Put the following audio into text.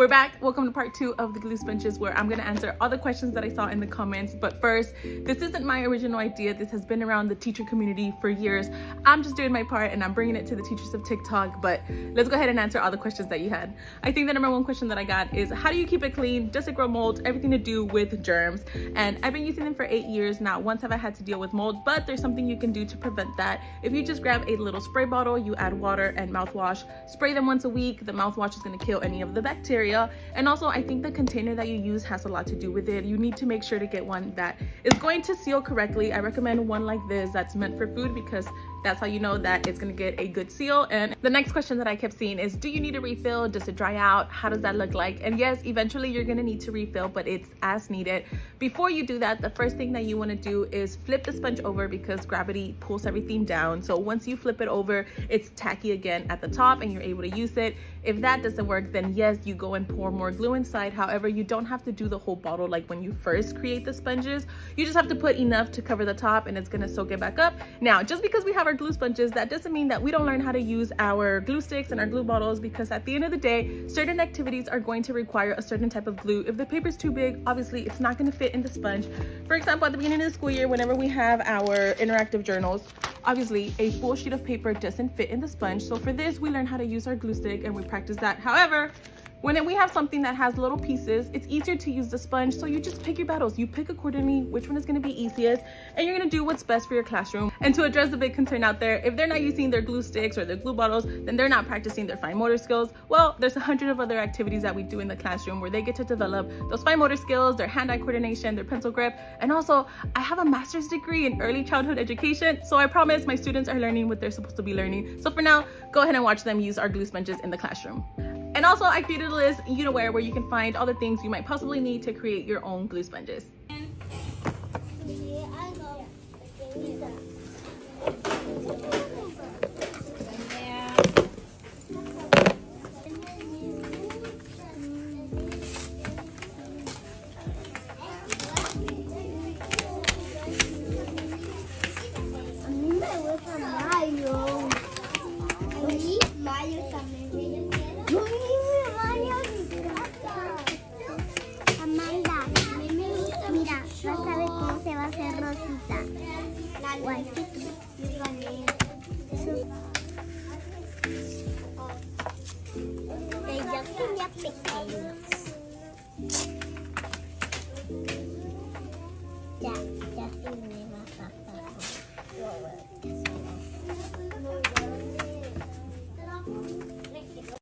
We're back. Welcome to part 2 of the glue sponges, where I'm going to answer all the questions that I saw in the comments. But first, this isn't my original idea. This has been around the teacher community for years. I'm just doing my part and I'm bringing it to the teachers of TikTok. But let's go ahead and answer all the questions that you had. I think the number one question that I got is, how do you keep it clean? Does it grow mold? Everything to do with germs. And I've been using them for 8 years. Not once have I had to deal with mold, but there's something you can do to prevent that. If you just grab a little spray bottle, you add water and mouthwash, spray them once a week. The mouthwash is going to kill any of the bacteria. And also, I think the container that you use has a lot to do with it. You need to make sure to get one that is going to seal correctly. I recommend one like this that's meant for food, because that's how you know that it's going to get a good seal. And the next question that I kept seeing is, do you need a refill? Does it dry out? How does that look like? And yes, eventually you're going to need to refill, but it's as needed. Before you do that, the first thing that you want to do is flip the sponge over, because gravity pulls everything down. So once you flip it over, it's tacky again at the top and you're able to use it. If that doesn't work, then yes, you go and pour more glue inside. However, you don't have to do the whole bottle like when you first create the sponges. You just have to put enough to cover the top and it's going to soak it back up. Now, just because we have our glue sponges, that doesn't mean that we don't learn how to use our glue sticks and our glue bottles, because at the end of the day, certain activities are going to require a certain type of glue. If the paper's too big, obviously it's not going to fit in the sponge. For example, at the beginning of the school year, whenever we have our interactive journals, obviously a full sheet of paper doesn't fit in the sponge. So for this, we learn how to use our glue stick and we practice that. However, when we have something that has little pieces, it's easier to use the sponge. So you just pick your battles. You pick accordingly which one is going to be easiest, and you're going to do what's best for your classroom. And to address the big concern out there, if they're not using their glue sticks or their glue bottles, then they're not practicing their fine motor skills. Well, there's 100 of other activities that we do in the classroom where they get to develop those fine motor skills, their hand-eye coordination, their pencil grip. And also, I have a master's degree in early childhood education, so I promise my students are learning what they're supposed to be learning. So for now, go ahead and watch them use our glue sponges in the classroom. And also, I created a list, where you can find all the things you might possibly need to create your own glue sponges. Yo tenía pequeños.